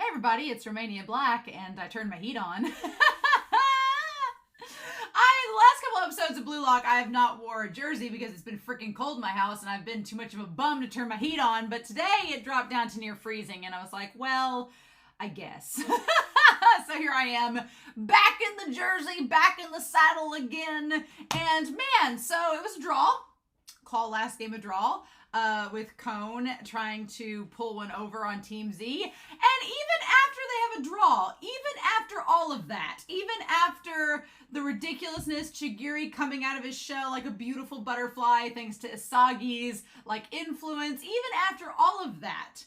everybody, it's Romania Black, and I turned my heat on. The last couple episodes of Blue Lock, I have not wore a jersey because it's been freaking cold in my house, and I've been too much of a bum to turn my heat on, but today it dropped down to near freezing, and I was like, well, I guess. So here I am, back in the jersey, back in the saddle again, and man, so it was a draw. Call last game a draw. With Cone trying to pull one over on Team Z. And even after they have a draw, even after all of that, even after the ridiculousness, Chigiri coming out of his shell like a beautiful butterfly thanks to Isagi's influence, even after all of that,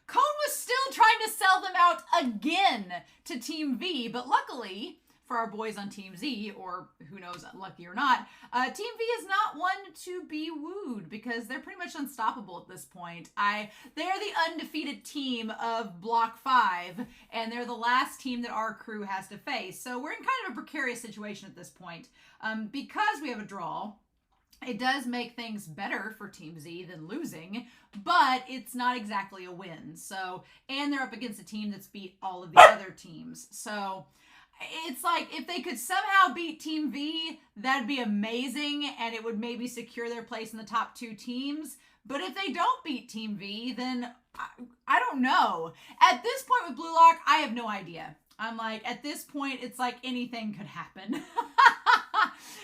Cone was still trying to sell them out again to Team V, but luckily for our boys on Team Z, or who knows, lucky or not, Team V is not one to be wooed because they're pretty much unstoppable at this point. They're the undefeated team of Block 5, and they're the last team that our crew has to face. So we're in kind of a precarious situation at this point. Because we have a draw, it does make things better for Team Z than losing, but it's not exactly a win. So, and they're up against a team that's beat all of the other teams. So it's like, if they could somehow beat Team V, that'd be amazing, and it would maybe secure their place in the top 2 teams. But if they don't beat Team V, then I don't know. At this point with Blue Lock, I have no idea. I'm like, at this point, it's like anything could happen.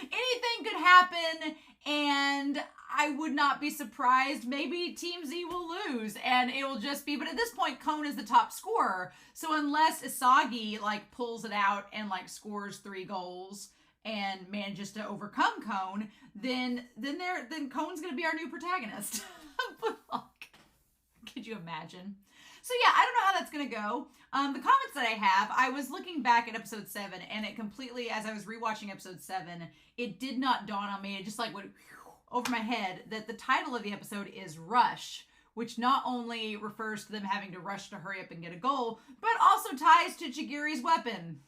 Anything could happen, and I would not be surprised. Maybe Team Z will lose, and it will just be, but at this point, Cone is the top scorer. So unless Isagi pulls it out and scores 3 goals and manages to overcome Cone, then Cone's gonna be our new protagonist. Could you imagine? So yeah, I don't know how that's gonna go. The comments that I have, I was looking back at episode 7, and it completely, as I was rewatching episode 7, it did not dawn on me. It just went over my head that the title of the episode is Rush, which not only refers to them having to rush to hurry up and get a goal, but also ties to Chigiri's weapon.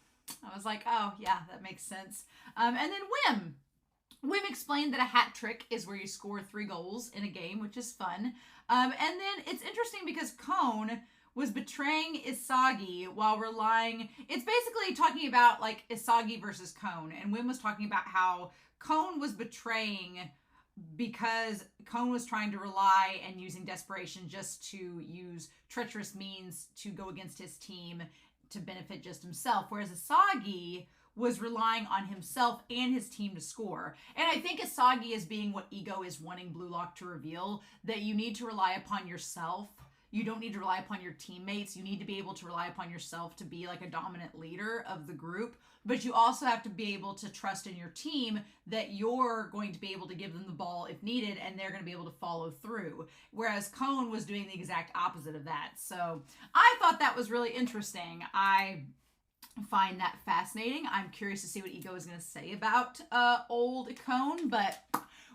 I was like, oh yeah, that makes sense. And then Wim explained that a hat trick is where you score 3 goals in a game, which is fun. And then it's interesting because Cone was betraying Isagi while relying... It's basically talking about Isagi versus Cone. And Wim was talking about how Cone was betraying because Cone was trying to rely and using desperation just to use treacherous means to go against his team to benefit just himself. Whereas Isagi was relying on himself and his team to score. And I think Isagi is being what Ego is wanting Blue Lock to reveal, that you need to rely upon yourself. You don't need to rely upon your teammates. You need to be able to rely upon yourself to be a dominant leader of the group. But you also have to be able to trust in your team that you're going to be able to give them the ball if needed, and they're going to be able to follow through. Whereas Cone was doing the exact opposite of that. So I thought that was really interesting. I find that fascinating. I'm curious to see what Ego is going to say about old Cone, but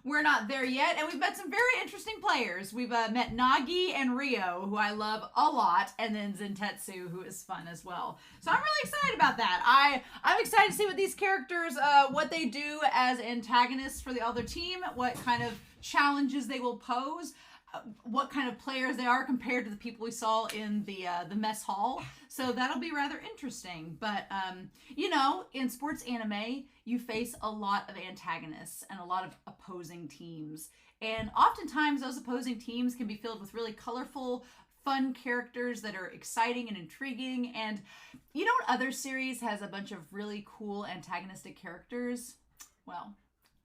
we're not there yet. And we've met some very interesting players. We've met Nagi and Reo, who I love a lot, and then Zentetsu, who is fun as well. So I'm really excited about that. I'm excited to see what these characters, what they do as antagonists for the other team, what kind of challenges they will pose, what kind of players they are compared to the people we saw in the mess hall. So that'll be rather interesting. But, in sports anime, you face a lot of antagonists and a lot of opposing teams. And oftentimes those opposing teams can be filled with really colorful, fun characters that are exciting and intriguing. And you know what other series has a bunch of really cool antagonistic characters? Well,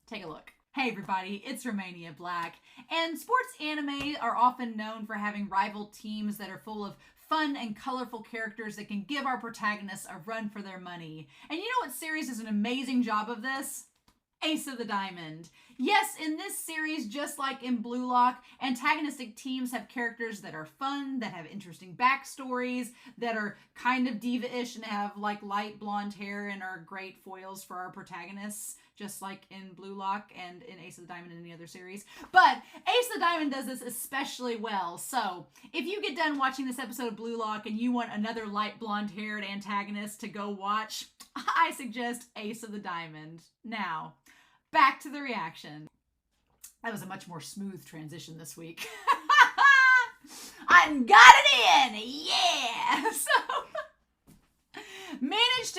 take a look. Hey everybody, it's Romania Black, and sports anime are often known for having rival teams that are full of fun and colorful characters that can give our protagonists a run for their money. And you know what series does an amazing job of this? Ace of the Diamond. Yes, in this series, just like in Blue Lock, antagonistic teams have characters that are fun, that have interesting backstories, that are kind of diva-ish and have light blonde hair and are great foils for our protagonists, just like in Blue Lock and in Ace of the Diamond and any other series. But Ace of the Diamond does this especially well. So if you get done watching this episode of Blue Lock and you want another light blonde haired antagonist to go watch, I suggest Ace of the Diamond. Now, back to the reaction. That was a much more smooth transition this week. I got it in! Yeah! So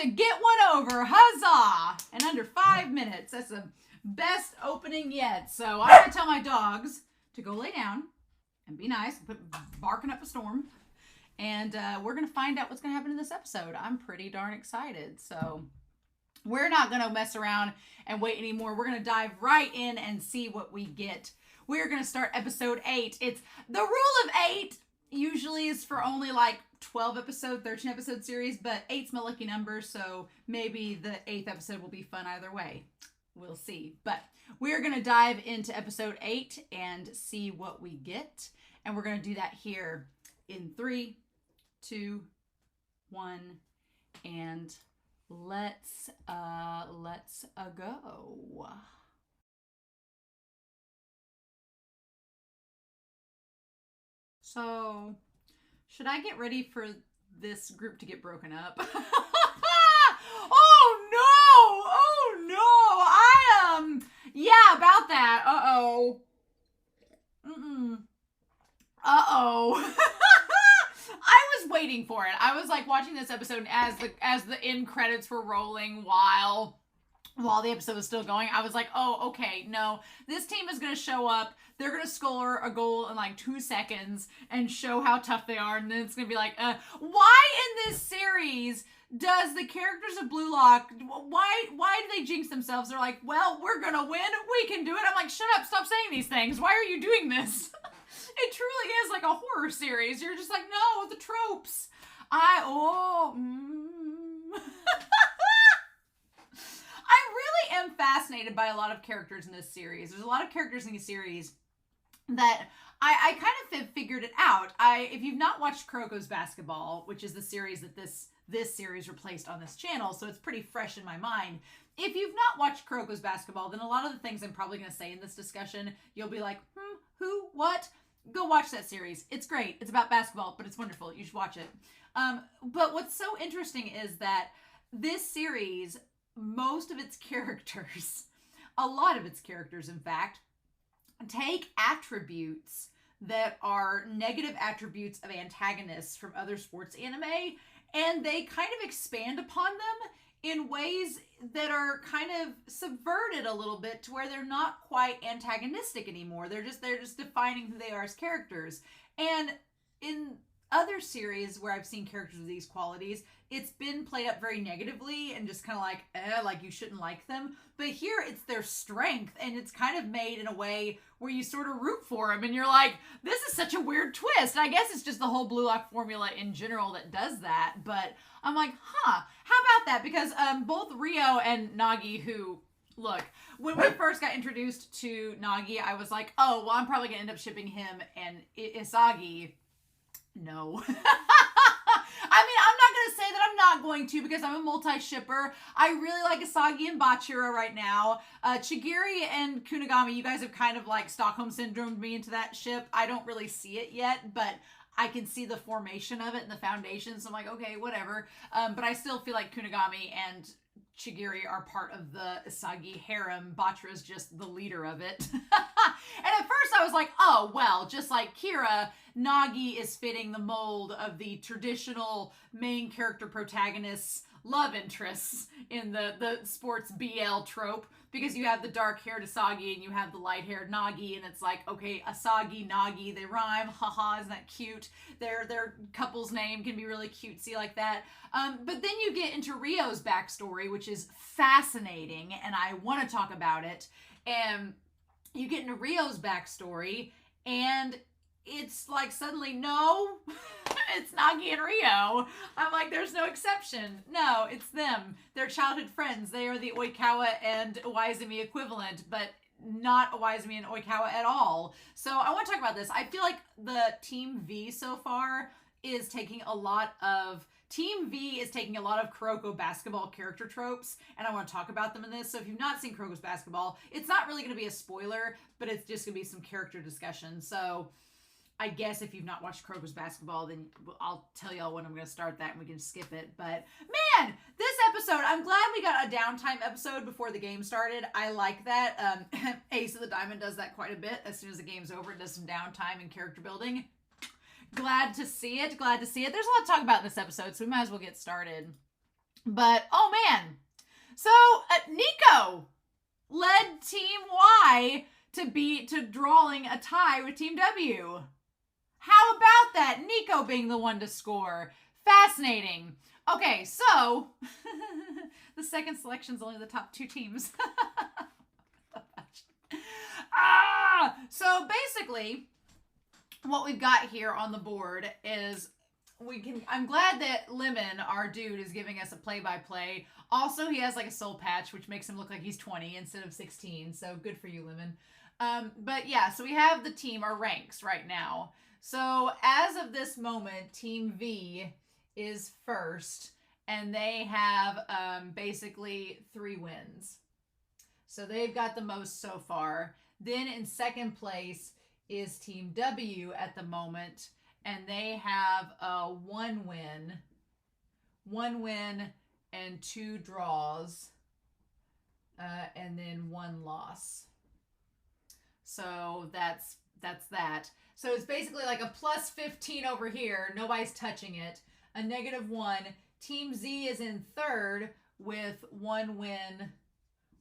to get one over. Huzzah! In under 5 minutes. That's the best opening yet. So I'm going to tell my dogs to go lay down and be nice, barking up a storm. And we're going to find out what's going to happen in this episode. I'm pretty darn excited. So we're not going to mess around and wait anymore. We're going to dive right in and see what we get. We're going to start episode 8. It's the rule of 8 usually is for only like 13 episode series, but 8's my lucky number, so maybe the 8th episode will be fun either way. We'll see. But we're going to dive into episode 8 and see what we get. And we're going to do that here in 3, 2, 1, and let's go. So, should I get ready for this group to get broken up? Oh no! Yeah, about that. Uh-oh. I was waiting for it. I was like watching this episode as the end credits were rolling while the episode was still going. I was like, oh, okay, no. This team is going to show up. They're going to score a goal in like 2 seconds and show how tough they are. And then it's going to be like, why in this series does the characters of Blue Lock, why do they jinx themselves? They're like, well, we're going to win. We can do it. I'm like, shut up. Stop saying these things. Why are you doing this? It truly is like a horror series. You're just like, no, the tropes. I really am fascinated by a lot of characters in this series. There's a lot of characters in the series that I kind of have figured it out. If you've not watched Kuroko's Basketball, which is the series that this series replaced on this channel, so it's pretty fresh in my mind. If you've not watched Kuroko's Basketball, then a lot of the things I'm probably going to say in this discussion, you'll be like, who, what? Go watch that series. It's great. It's about basketball, but it's wonderful. You should watch it. But what's so interesting is that this series, most of its characters, a lot of its characters, in fact, take attributes that are negative attributes of antagonists from other sports anime, and they kind of expand upon them in ways that are kind of subverted a little bit to where they're not quite antagonistic anymore. They're just defining who they are as characters. And in other series where I've seen characters with these qualities, it's been played up very negatively and just kind of like you shouldn't like them. But here it's their strength, and it's kind of made in a way where you sort of root for them, and you're like, this is such a weird twist. And I guess it's just the whole Blue Lock formula in general that does that. But I'm like, how about that? Because both Reo and Nagi, who, look, when we first got introduced to Nagi, I was like, oh, well, I'm probably going to end up shipping him and Isagi. No. I mean, I'm not going to say that I'm not going to, because I'm a multi-shipper. I really like Isagi and Bachira right now. Chigiri and Kunigami, you guys have kind of like Stockholm Syndromed me into that ship. I don't really see it yet, but I can see the formation of it and the foundation, so I'm like, okay, whatever. But I still feel like Kunigami and Chigiri are part of the Isagi harem. Bachira is just the leader of it. And at first I was like, oh, well, just like Kira, Nagi is fitting the mold of the traditional main character protagonists' love interests in the sports BL trope, because you have the dark-haired Isagi and you have the light-haired Nagi, and it's like, okay, Isagi, Nagi, they rhyme, haha, isn't that cute? Their couple's name can be really cutesy like that. But then you get into Rio's backstory, which is fascinating, and I want to talk about it. And you get into Rio's backstory, and it's like suddenly, no, it's Nagi and Reo. I'm like, there's no exception. No, it's them. They're childhood friends. They are the Oikawa and Iwaizumi equivalent, but not Iwaizumi and Oikawa at all. So I want to talk about this. I feel like the Team V so far is taking a lot of Kuroko basketball character tropes, and I want to talk about them in this. So if you've not seen Kuroko's Basketball, it's not really going to be a spoiler, but it's just going to be some character discussion. So I guess if you've not watched Kuroko's Basketball, then I'll tell y'all when I'm going to start that and we can skip it. But man, this episode, I'm glad we got a downtime episode before the game started. I like that. Ace of the Diamond does that quite a bit. As soon as the game's over, it does some downtime and character building. Glad to see it. Glad to see it. There's a lot to talk about in this episode, so we might as well get started. But, oh man. So, Nico led Team Y to drawing a tie with Team W. How about that? Nico being the one to score. Fascinating. Okay, so the second selection is only the top 2 teams. So basically, what we've got here on the board is I'm glad that Lemon, our dude, is giving us a play-by-play. Also, he has like a soul patch, which makes him look like he's 20 instead of 16. So good for you, Lemon. But yeah, so we have the team, our ranks right now. So as of this moment, Team V is first, and they have basically 3 wins. So they've got the most so far. Then in second place is Team W at the moment, and they have 1 win and 2 draws, and then 1 loss. So that's that. So it's basically like a plus 15 over here. Nobody's touching it. A -1. Team Z is in third with 1 win,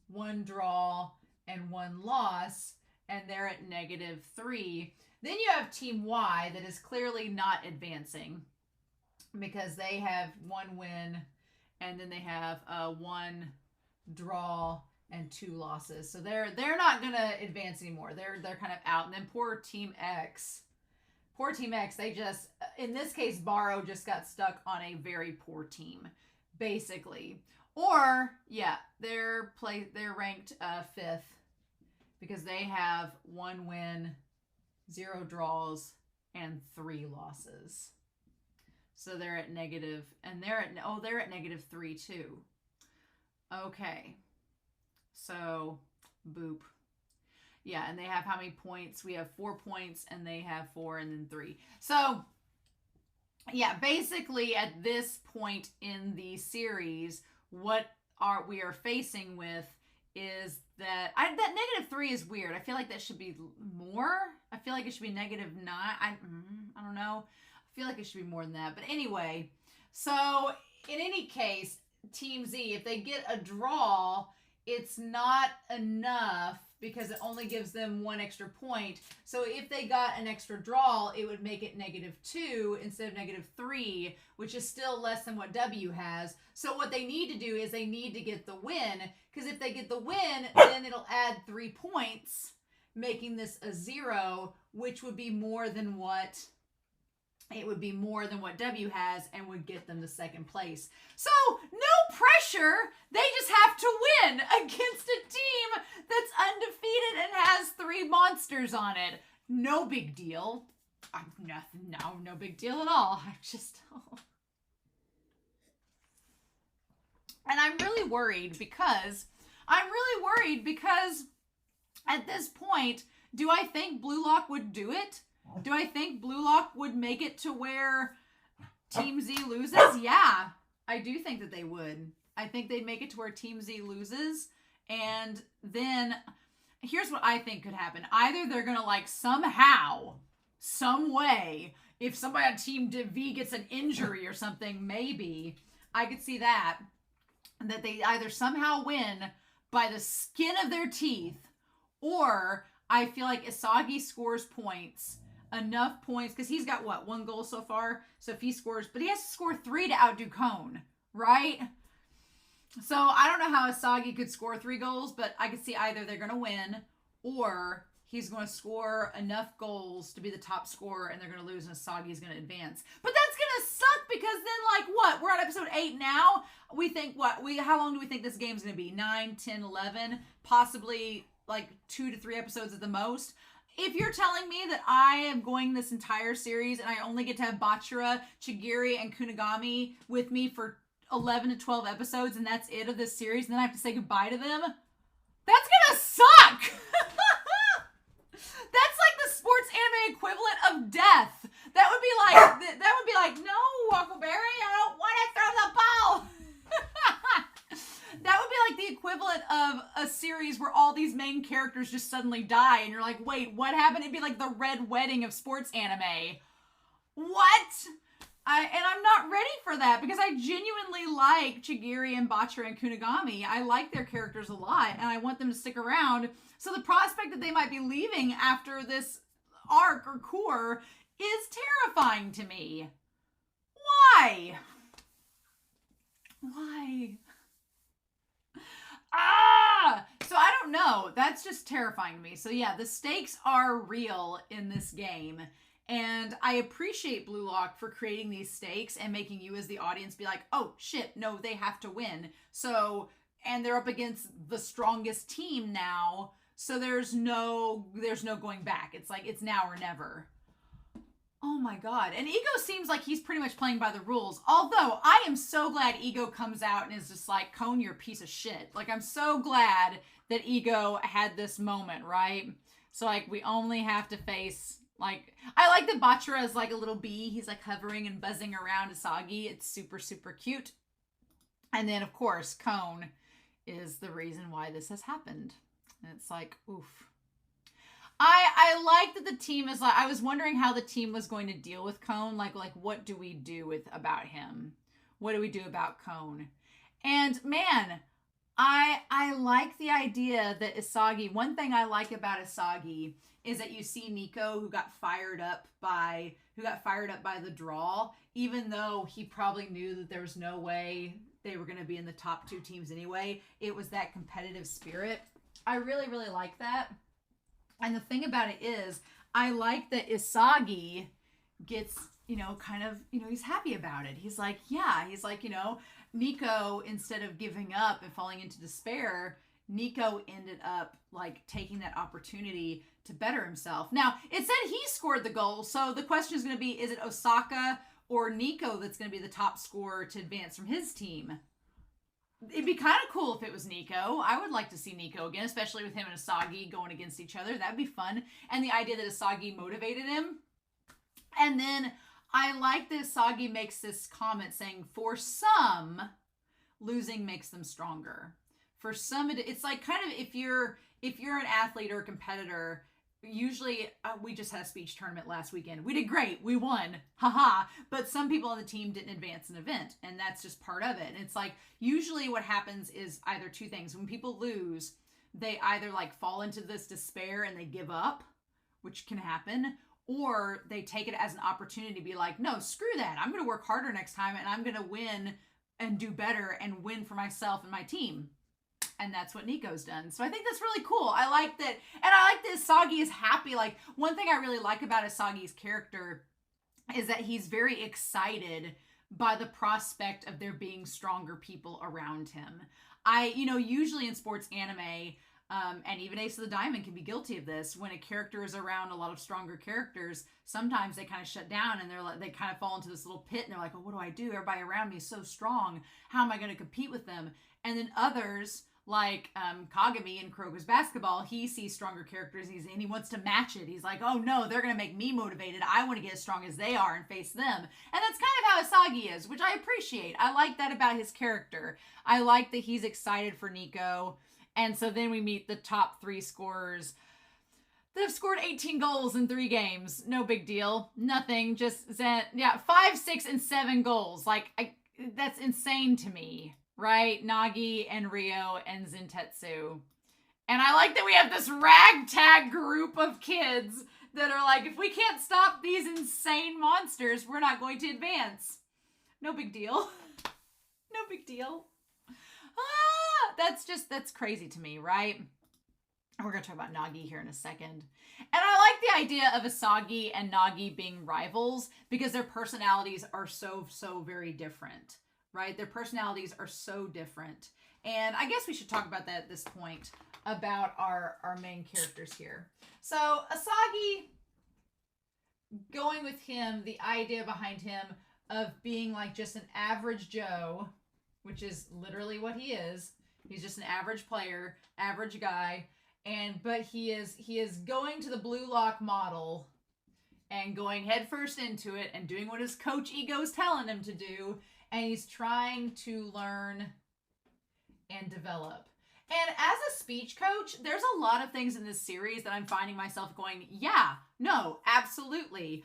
1 draw, and 1 loss, and they're at -3. Then you have Team Y that is clearly not advancing because they have 1 win, and then they have 1 draw and 2 losses. So they're not gonna advance anymore. They're kind of out. And then poor Team X, they just, in this case, Barrow just got stuck on a very poor team, basically. Or yeah, they're ranked 5th because they have 1 win, 0 draws, and 3 losses. So they're at negative, and they're at -3 too. Okay. So, boop. Yeah, and they have how many points? We have 4 points, and they have 4, and then 3. So, yeah, basically at this point in the series, what we are facing with is that that -3 is weird. I feel like that should be more. I feel like it should be -9. I don't know. I feel like it should be more than that. But anyway, so in any case, Team Z, if they get a draw, it's not enough because it only gives them 1 extra point. So if they got an extra draw, it would make it -2 instead of -3, which is still less than what W has. So what they need to do is they need to get the win, because if they get the win, then it'll add 3 points, making this a 0, which would be more than what W has and would get them to second place. So, no pressure. They just have to win against a team that's undefeated and has 3 monsters on it. No big deal. No big deal at all. And I'm really worried because at this point, do I think Blue Lock would do it? Do I think Blue Lock would make it to where Team Z loses? Yeah, I do think that they would. I think they'd make it to where Team Z loses. And then here's what I think could happen. Either they're going to like somehow, some way, if somebody on Team V gets an injury or something, maybe I could see that they either somehow win by the skin of their teeth, or I feel like Isagi scores enough points, because he's got 1 goal so far. So if he scores, but he has to score 3 to outdo Cone, right? So I don't know how Isagi could score 3 goals, but I could see either they're going to win, or he's going to score enough goals to be the top scorer, and they're going to lose, and Isagi's going to advance. But that's going to suck, because then we're on episode 8 now. We think how long do we think this game's going to be? 9, 10, 11, possibly 2 to 3 episodes at the most. If you're telling me that I am going this entire series and I only get to have Bachira, Chigiri, and Kunigami with me for 11 to 12 episodes, and that's it of this series, and then I have to say goodbye to them, that's gonna suck! That's like the sports anime equivalent of death. That would be like, no, Huckleberry, I don't want to throw the ball! That would be like the equivalent of a series where all these main characters just suddenly die, and you're like, wait, what happened? It'd be like the Red Wedding of sports anime. What? And I'm not ready for that because I genuinely like Chigiri and Bachira and Kunigami. I like their characters a lot and I want them to stick around. So the prospect that they might be leaving after this arc or core is terrifying to me. Why? Why? So I don't know. That's just terrifying to me. So yeah, the stakes are real in this game. And I appreciate Blue Lock for creating these stakes and making you as the audience be like, oh shit, no, they have to win. So, and they're up against the strongest team now. So there's no going back. It's like, it's now or never. Oh my God. And Ego seems like he's pretty much playing by the rules. Although I am so glad Ego comes out and is just like, Cone, you're a piece of shit. Like, I'm so glad that Ego had this moment, right? So like, we only have to face, like, I like that Bachira is like a little bee. He's like hovering and buzzing around Isagi. It's super, super cute. And then of course, Cone is the reason why this has happened. And it's like, oof. I like that the team is like, I was wondering how the team was going to deal with Cone. Like what do we do about him? What do we do about Cone? And man, I like the idea that Isagi, one thing I like about Isagi is that you see Nico who got fired up by the draw, even though he probably knew that there was no way they were going to be in the top 2 teams anyway. It was that competitive spirit. I really, really like that. And the thing about it is, I like that Isagi gets, kind of, he's happy about it. He's like, yeah, he's like, Nico, instead of giving up and falling into despair, Nico ended up like taking that opportunity to better himself. Now, it said he scored the goal. So the question is going to be, is it Osaka or Nico that's going to be the top scorer to advance from his team? It'd be kind of cool if it was Nico. I would like to see Nico again, especially with him and Isagi going against each other. That'd be fun. And the idea that Isagi motivated him. And then I like that Isagi makes this comment saying, for some, losing makes them stronger. For some, it's like kind of if you're an athlete or a competitor, usually we just had a speech tournament last weekend. We did great. We won. Haha. But some people on the team didn't advance an event, and that's just part of it. And it's like usually what happens is either 2 things. When people lose, they either like fall into this despair and they give up, which can happen, or they take it as an opportunity to be like, no, screw that. I'm going to work harder next time and I'm going to win and do better and win for myself and my team. And that's what Nico's done. So I think that's really cool. I like that. And I like that Isagi is happy. Like, one thing I really like about Isagi's character is that he's very excited by the prospect of there being stronger people around him. Usually in sports anime, and even Ace of the Diamond can be guilty of this. When a character is around a lot of stronger characters, sometimes they kind of shut down and they kind of fall into this little pit and they're like, oh, what do I do? Everybody around me is so strong. How am I going to compete with them? And then others, like Kagami in Kuroko's Basketball, he sees stronger characters and he wants to match it. He's like, oh no, they're going to make me motivated. I want to get as strong as they are and face them. And that's kind of how Isagi is, which I appreciate. I like that about his character. I like that he's excited for Nico. And so then we meet the top 3 scorers that have scored 18 goals in 3 games. No big deal. Nothing. Just, 5, 6, and 7 goals. Like, that's insane to me. Right? Nagi and Reo and Zentetsu. And I like that we have this ragtag group of kids that are like, if we can't stop these insane monsters, we're not going to advance. No big deal. No big deal. That's crazy to me, right? We're going to talk about Nagi here in a second. And I like the idea of Isagi and Nagi being rivals because their personalities are so very different. Right? Their personalities are so different. And I guess we should talk about that at this point, about our main characters here. So Isagi, going with him, the idea behind him of being like just an average Joe, which is literally what he is. He's just an average player, average guy. But he is going to the Blue Lock model and going headfirst into it and doing what his coach Ego's telling him to do. And he's trying to learn and develop. And as a speech coach, there's a lot of things in this series that I'm finding myself going, yeah, No, absolutely.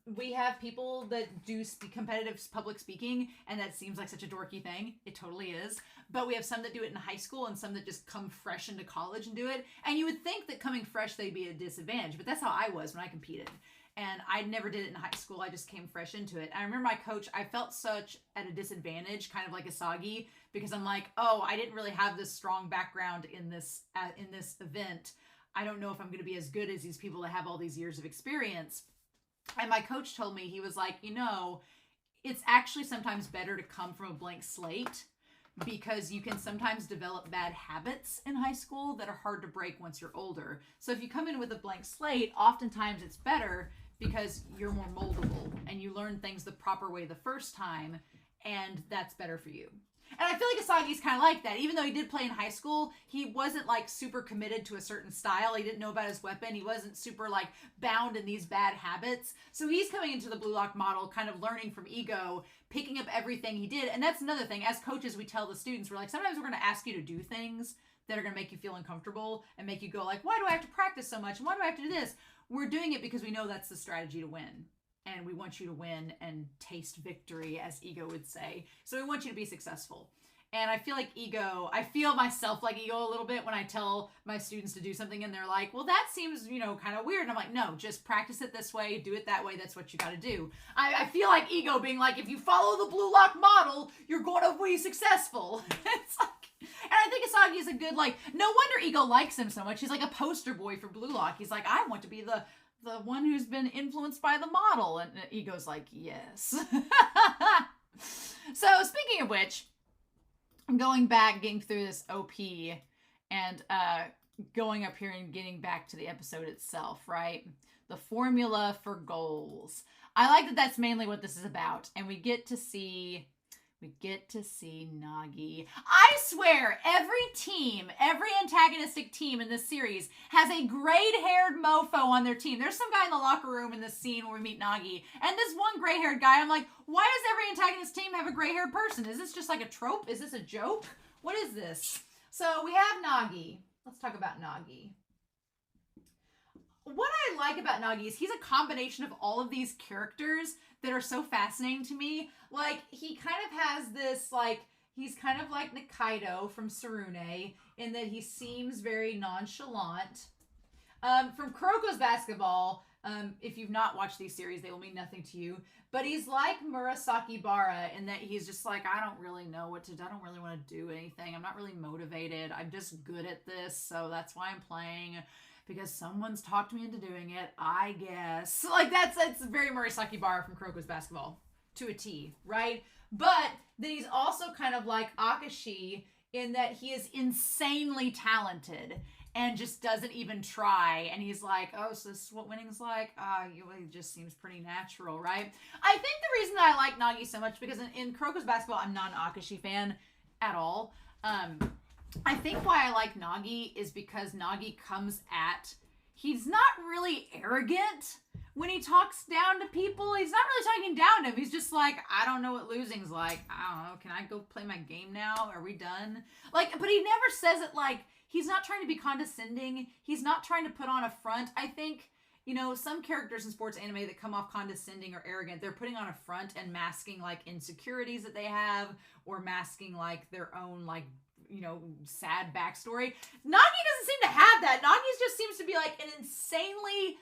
We have people that do competitive public speaking, and that seems like such a dorky thing. It totally is. But we have some that do it in high school and some that just come fresh into college and do it. And you would think that coming fresh, they'd be at a disadvantage, but that's how I was when I competed. And I never did it in high school. I just came fresh into it. I remember my coach, I felt such at a disadvantage, kind of like Isagi, because I'm like, oh, I didn't really have this strong background in this event. I don't know if I'm going to be as good as these people that have all these years of experience. And my coach told me, he was like, it's actually sometimes better to come from a blank slate, because you can sometimes develop bad habits in high school that are hard to break once you're older. So if you come in with a blank slate, oftentimes it's better because you're more moldable and you learn things the proper way the first time, and that's better for you. And I feel like Isagi's kind of like that. Even though he did play in high school, he wasn't like super committed to a certain style. He didn't know about his weapon. He wasn't super like bound in these bad habits. So he's coming into the Blue Lock model, kind of learning from Ego, picking up everything he did. And that's another thing. As coaches, we tell the students, we're like, sometimes we're going to ask you to do things that are going to make you feel uncomfortable and make you go like, why do I have to practice so much? And why do I have to do this? We're doing it because we know that's the strategy to win. And we want you to win and taste victory, as Ego would say. So we want you to be successful. And I feel like Ego, I feel myself like Ego a little bit when I tell my students to do something and they're like, well, that seems, kind of weird. And I'm like, no, just practice it this way, do it that way. That's what you got to do. I feel like Ego being like, if you follow the Blue Lock model, you're going to be successful. It's like, and I think Isagi is a good, no wonder Ego likes him so much. He's like a poster boy for Blue Lock. He's like, I want to be the one who's been influenced by the model. And Ego's like, yes. So speaking of which, I'm going back, getting through this OP, and going up here and getting back to the episode itself, right? The formula for goals. I like that that's mainly what this is about, and we get to see Nagi. I swear, every antagonistic team in this series has a gray-haired mofo on their team. There's some guy in the locker room in this scene where we meet Nagi, and this one gray-haired guy, I'm like, why does every antagonist team have a gray-haired person? Is this just like a trope? Is this a joke? What is this? So we have Nagi. Let's talk about Nagi. What I like about Nagi is he's a combination of all of these characters that are so fascinating to me. Like, he kind of has this, he's kind of like Nikaido from Tsurune in that he seems very nonchalant. From Kuroko's Basketball, if you've not watched these series, they will mean nothing to you. But he's like Murasaki Bara in that he's just like, I don't really know what to do. I don't really want to do anything. I'm not really motivated. I'm just good at this, so that's why I'm playing. Because someone's talked me into doing it, I guess. That's very Murasaki Bara from Kuroko's Basketball. To a T, right? But then he's also kind of like Akashi in that he is insanely talented and just doesn't even try. And he's like, oh, so this is what winning's like? It just seems pretty natural, right? I think the reason that I like Nagi so much, because in Kuroko's Basketball, I'm not an Akashi fan at all. I think why I like Nagi is because Nagi he's not really arrogant when he talks down to people. He's not really talking down to him. He's just like, I don't know what losing's like. I don't know. Can I go play my game now? Are we done? But he never says it he's not trying to be condescending. He's not trying to put on a front. I think, some characters in sports anime that come off condescending or arrogant, they're putting on a front and masking insecurities that they have, or masking their own sad backstory. Nagi doesn't seem to have that. Nagi just seems to be an insanely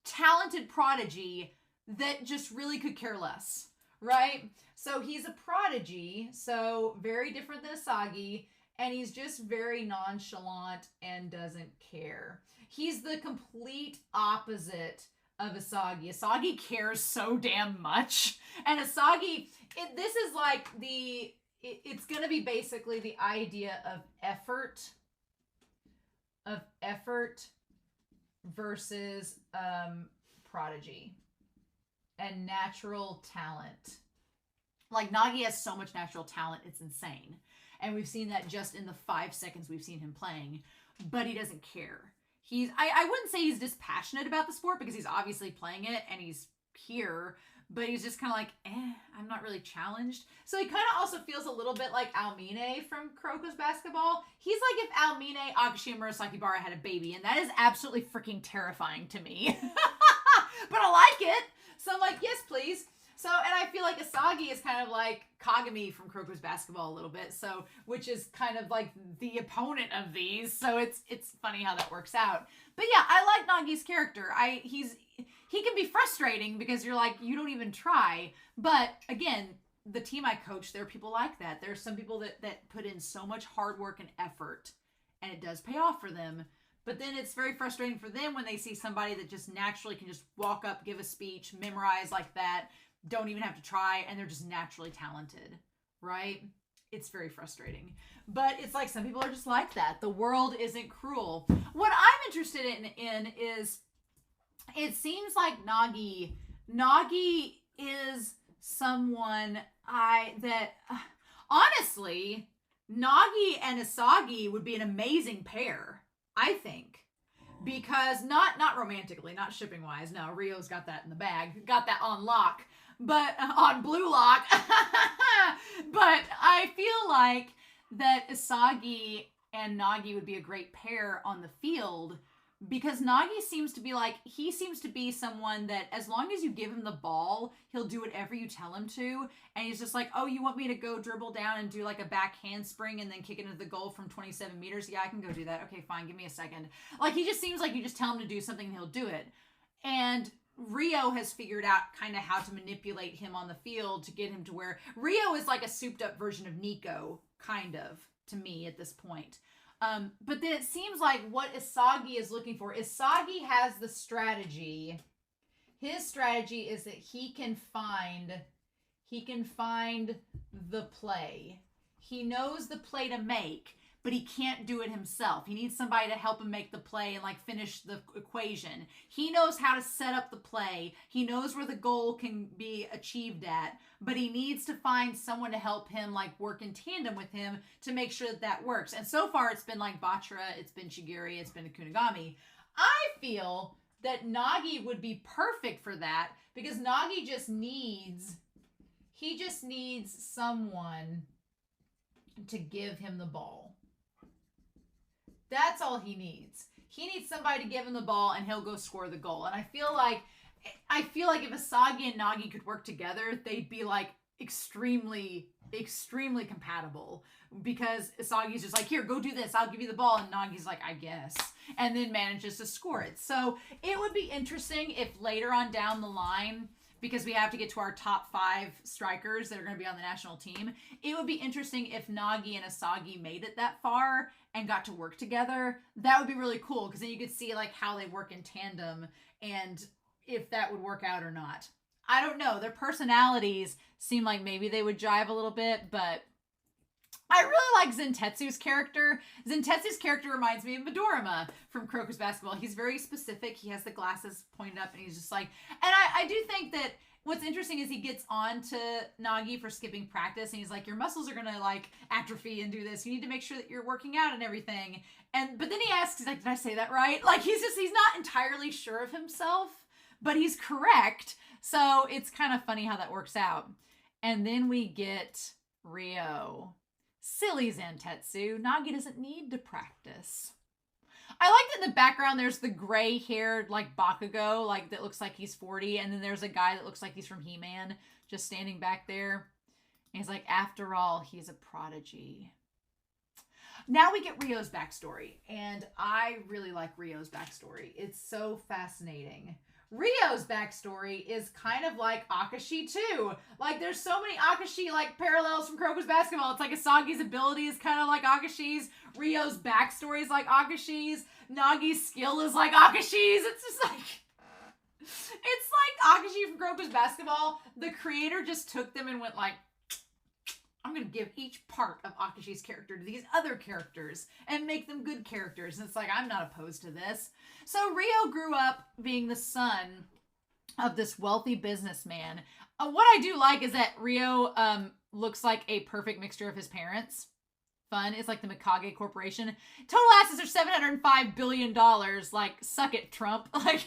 talented prodigy that just really could care less, right? So he's a prodigy, so very different than Isagi, and he's just very nonchalant and doesn't care. He's the complete opposite of Isagi. Isagi cares so damn much, and Isagi, this is it's going to be basically the idea of effort versus prodigy and natural talent. Nagi has so much natural talent, it's insane. And we've seen that just in the 5 seconds we've seen him playing, but he doesn't care. I wouldn't say he's dispassionate about the sport, because he's obviously playing it and he's here, but he's just kind of I'm not really challenged. So he kind of also feels a little bit like Almine from Kuroko's Basketball. He's like if Almine, Akashi, and Murasaki Bara had a baby, and that is absolutely freaking terrifying to me. but I like it. So I'm like, yes, please. So, and I feel like Isagi is kind of like Kagami from Croco's Basketball a little bit. So, which is kind of like the opponent of these. So it's funny how that works out. But yeah, I like Nagi's character. He can be frustrating because you're like, you don't even try. But again, the team I coach, there are people like that. There are some people that put in so much hard work and effort, and it does pay off for them. But then it's very frustrating for them when they see somebody that just naturally can just walk up, give a speech, memorize like that, don't even have to try, and they're just naturally talented, right? It's very frustrating. But it's like some people are just like that. The world isn't cruel. What I'm interested in is, it seems like Nagi is someone honestly, Nagi and Isagi would be an amazing pair, I think. Because not romantically, not shipping wise. No, Rio's got that in the bag. Got that on lock. But on blue lock. But I feel like that Isagi and Nagi would be a great pair on the field, because Nagi seems to be someone that as long as you give him the ball, he'll do whatever you tell him to. And he's just like, oh, you want me to go dribble down and do like a back handspring and then kick it into the goal from 27 meters? Yeah, I can go do that. Okay, fine. Give me a second. Like, he just seems like you just tell him to do something and he'll do it. And Reo has figured out kind of how to manipulate him on the field to get him to where Reo is like a souped up version of Nico, kind of, to me at this point. But then it seems like what Isagi is looking for, Isagi has the strategy. His strategy is that he can find the play. He knows the play to make, but he can't do it himself. He needs somebody to help him make the play and like finish the equation. He knows how to set up the play. He knows where the goal can be achieved at, but he needs to find someone to help him like work in tandem with him to make sure that works. And so far it's been like Bachara, it's been Shigiri, it's been Kunigami. I feel that Nagi would be perfect for that, because Nagi just needs someone to give him the ball. That's all he needs. He needs somebody to give him the ball and he'll go score the goal. And I feel like if Isagi and Nagi could work together, they'd be like extremely, extremely compatible, because Isagi's just like, here, go do this. I'll give you the ball. And Nagi's like, I guess. And then manages to score it. So it would be interesting if later on down the line, because we have to get to our top 5 strikers that are going to be on the national team, it would be interesting if Nagi and Isagi made it that far and got to work together. That would be really cool, because then you could see like how they work in tandem and if that would work out or not. I don't know. Their personalities seem like maybe they would jive a little bit, but I really like Zentetsu's character. Zentetsu's character reminds me of Midorima from Croco's Basketball. He's very specific. He has the glasses pointed up and he's just like, and I do think that what's interesting is he gets on to Nagi for skipping practice and he's like, your muscles are going to like atrophy and do this. You need to make sure that you're working out and everything. But then he asks, he's like, did I say that right? Like he's not entirely sure of himself, but he's correct. So it's kind of funny how that works out. And then we get Reo. Silly Zentetsu. Nagi doesn't need to practice. I like that in the background there's the gray-haired, like, Bakugo, like, that looks like he's 40, and then there's a guy that looks like he's from He-Man, just standing back there. And he's like, after all, he's a prodigy. Now we get Rio's backstory, and I really like Rio's backstory. It's so fascinating. Rio's backstory is kind of like Akashi too. Like there's so many Akashi like parallels from Croco's Basketball. It's like Isagi's ability is kind of like Akashi's. Rio's backstory is like Akashi's. Nagi's skill is like Akashi's. It's just like, it's like Akashi from Croco's Basketball. The creator just took them and went like, I'm going to give each part of Akashi's character to these other characters and make them good characters. And it's like, I'm not opposed to this. So Reo grew up being the son of this wealthy businessman. What I do like is that Reo looks like a perfect mixture of his parents. Fun. It's like the Mikage Corporation. Total assets are $705 billion. Like, suck it, Trump. Like,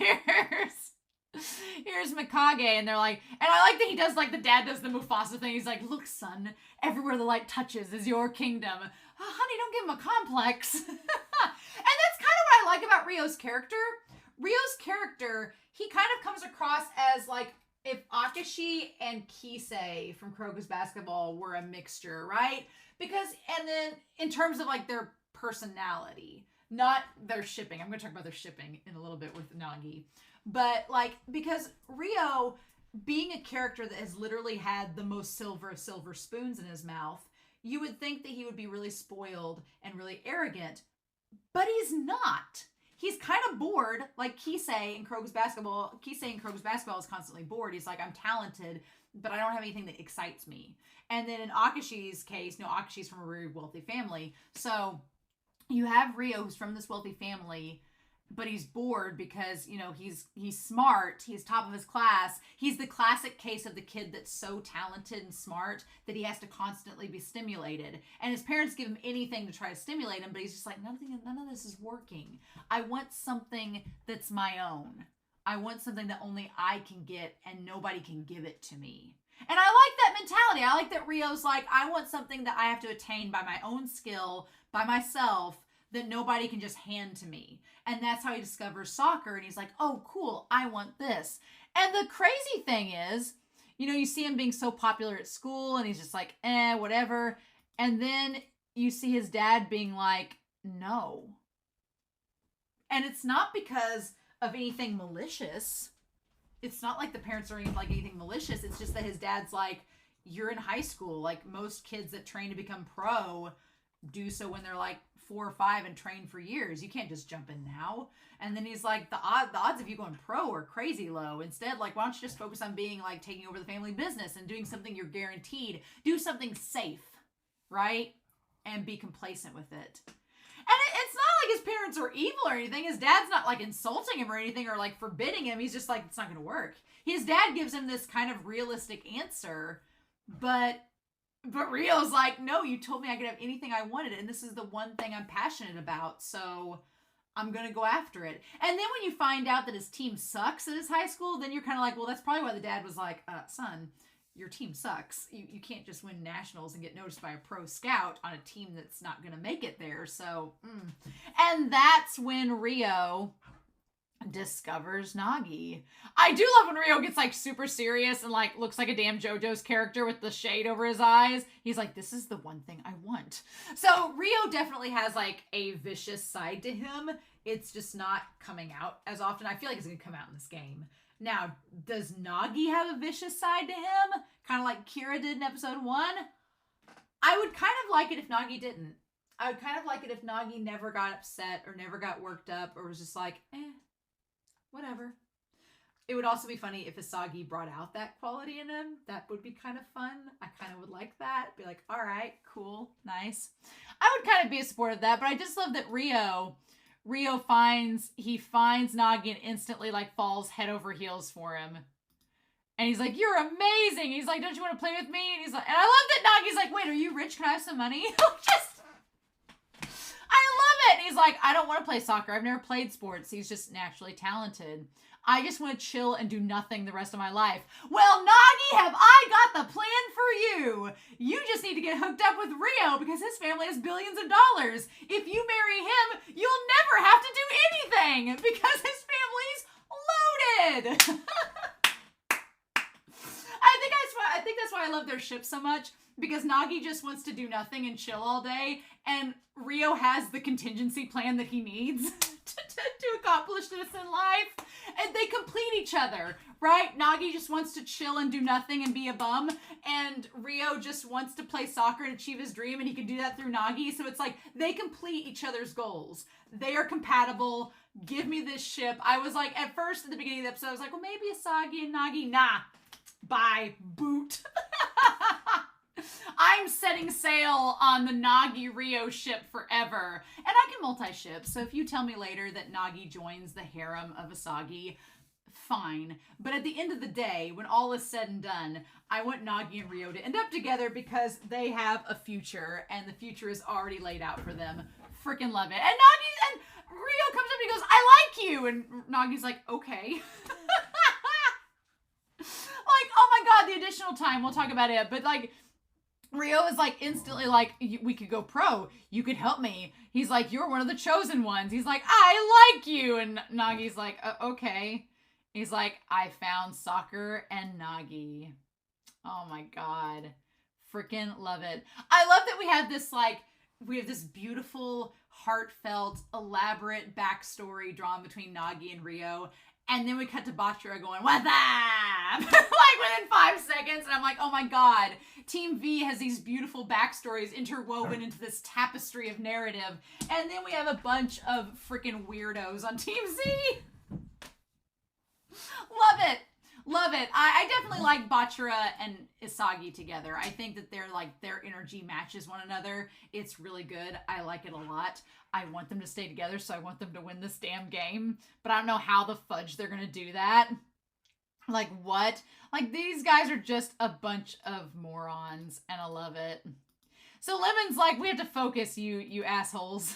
here's Mikage, and they're like, and I like that he does, like, the dad does the Mufasa thing. He's like, look, son, everywhere the light touches is your kingdom. Oh, honey, don't give him a complex. And that's kind of what I like about Rio's character. Rio's character, he kind of comes across as like if Akashi and Kisei from Kroger's Basketball were a mixture, right? Because, and then in terms of like their personality, not their shipping. I'm going to talk about their shipping in a little bit with Nagi. But like, because Reo, being a character that has literally had the most silver spoons in his mouth, you would think that he would be really spoiled and really arrogant, but he's not. He's kind of bored, like Kisei in Kroger's Basketball. Kisei in Kroger's Basketball is constantly bored. He's like, I'm talented, but I don't have anything that excites me. And then in Akashi's case, Akashi's from a very wealthy family. So you have Reo, who's from this wealthy family, but he's bored because, he's smart. He's top of his class. He's the classic case of the kid that's so talented and smart that he has to constantly be stimulated. And his parents give him anything to try to stimulate him, but he's just like, none of this is working. I want something that's my own. I want something that only I can get and nobody can give it to me. And I like that mentality. I like that Rio's like, I want something that I have to attain by my own skill, by myself, that nobody can just hand to me. And that's how he discovers soccer. And he's like, oh, cool, I want this. And the crazy thing is, you see him being so popular at school and he's just like, whatever. And then you see his dad being like, no. And it's not because of anything malicious. It's not like the parents are like anything malicious. It's just that his dad's like, you're in high school. Like most kids that train to become pro do so when they're like 4 or 5 and train for years. You can't just jump in now. And then he's like, the odds of you going pro are crazy low. Instead, like, why don't you just focus on being like taking over the family business and doing something you're guaranteed. Do something safe, right? And be complacent with it. And it's not like his parents are evil or anything. His dad's not like insulting him or anything or like forbidding him. He's just like, it's not going to work. His dad gives him this kind of realistic answer, but Rio's like, no, you told me I could have anything I wanted, and this is the one thing I'm passionate about, so I'm going to go after it. And then when you find out that his team sucks at his high school, then you're kind of like, well, that's probably why the dad was like, son, your team sucks. You can't just win nationals and get noticed by a pro scout on a team that's not going to make it there. So, And that's when Reo discovers Nagi. I do love when Reo gets like super serious and like looks like a damn JoJo's character with the shade over his eyes. He's like, this is the one thing I want. So Reo definitely has like a vicious side to him. It's just not coming out as often. I feel like it's going to come out in this game. Now, does Nagi have a vicious side to him? Kind of like Kira did in episode 1? I would kind of like it if Nagi didn't. I would kind of like it if Nagi never got upset or never got worked up or was just like, whatever. It would also be funny if Isagi brought out that quality in him. That would be kind of fun. I kind of would like that. Be like, all right, cool, nice. I would kind of be a support of that, but I just love that Reo finds Nagi and instantly like falls head over heels for him. And he's like, you're amazing. He's like, don't you want to play with me? And he's like, and I love that Nagi's like, wait, are you rich? Can I have some money? I love it. And he's like, I don't want to play soccer. I've never played sports. He's just naturally talented. I just want to chill and do nothing the rest of my life. Well, Nagi, have I got the plan for you. You just need to get hooked up with Reo because his family has billions of dollars. If you marry him, you'll never have to do anything because his family's loaded. I think that's why I love their ship so much, because Nagi just wants to do nothing and chill all day, and Reo has the contingency plan that he needs to accomplish this in life, and they complete each other, right? Nagi just wants to chill and do nothing and be a bum, and Reo just wants to play soccer and achieve his dream, and he can do that through Nagi, so it's like they complete each other's goals. They are compatible. Give me this ship. I was like, at first, at the beginning of the episode, I was like, well, maybe Isagi and Nagi. Nah. Bye. Boot. I'm setting sail on the Nagi Reo ship forever. And I can multi-ship, so if you tell me later that Nagi joins the harem of Isagi, fine. But at the end of the day, when all is said and done, I want Nagi and Reo to end up together because they have a future, and the future is already laid out for them. Freaking love it. And Reo comes up and he goes, I like you! And Nagi's like, okay. Like, oh my god, the additional time, we'll talk about it, but like, Reo is like instantly like, we could go pro, you could help me. He's like, you're one of the chosen ones. He's like, I like you. And Nagi's like, okay. He's like, I found Soccer and Nagi. Oh my God. Freaking love it. I love that we have this beautiful, heartfelt, elaborate backstory drawn between Nagi and Reo. And then we cut to Bachira going, what's up? Like within 5 seconds. And I'm like, oh my God. Team V has these beautiful backstories interwoven into this tapestry of narrative. And then we have a bunch of freaking weirdos on Team Z. Love it. Love it. I definitely like Bachira and Isagi together. I think that their energy matches one another. It's really good. I like it a lot. I want them to stay together, so I want them to win this damn game. But I don't know how the fudge they're going to do that. Like, what? Like, these guys are just a bunch of morons, and I love it. So Lemon's like, we have to focus, you assholes.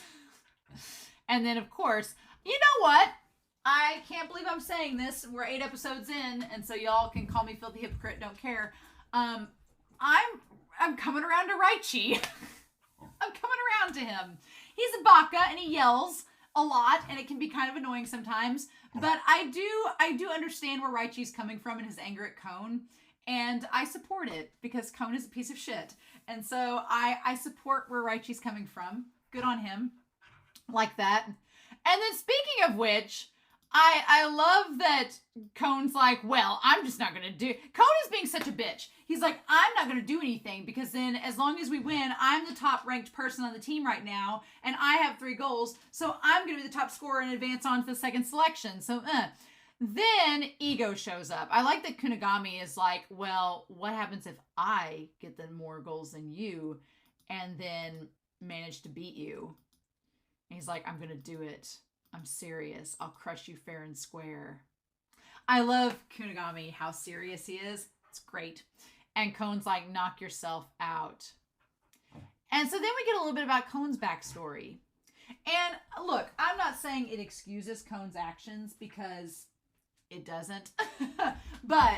And then, of course, you know what? I can't believe I'm saying this. We're 8 episodes in, and so y'all can call me filthy hypocrite. Don't care. I'm coming around to Raichi. I'm coming around to him. He's a baka and he yells a lot, and it can be kind of annoying sometimes. But I do understand where Raichi's coming from in his anger at Cone, and I support it because Cone is a piece of shit. And so I support where Raichi's coming from. Good on him. Like that. And then speaking of which, I love that Cone's like, well, I'm just not going to do... Cone is being such a bitch. He's like, I'm not going to do anything because then as long as we win, I'm the top ranked person on the team right now and I have 3 goals. So I'm going to be the top scorer and advance on to the second selection. So, Then Ego shows up. I like that Kunigami is like, well, what happens if I get the more goals than you and then manage to beat you? And he's like, I'm going to do it. I'm serious. I'll crush you fair and square. I love Kunigami, how serious he is. It's great. And Kone's like, knock yourself out. And so then we get a little bit about Kone's backstory. And look, I'm not saying it excuses Kone's actions because it doesn't. But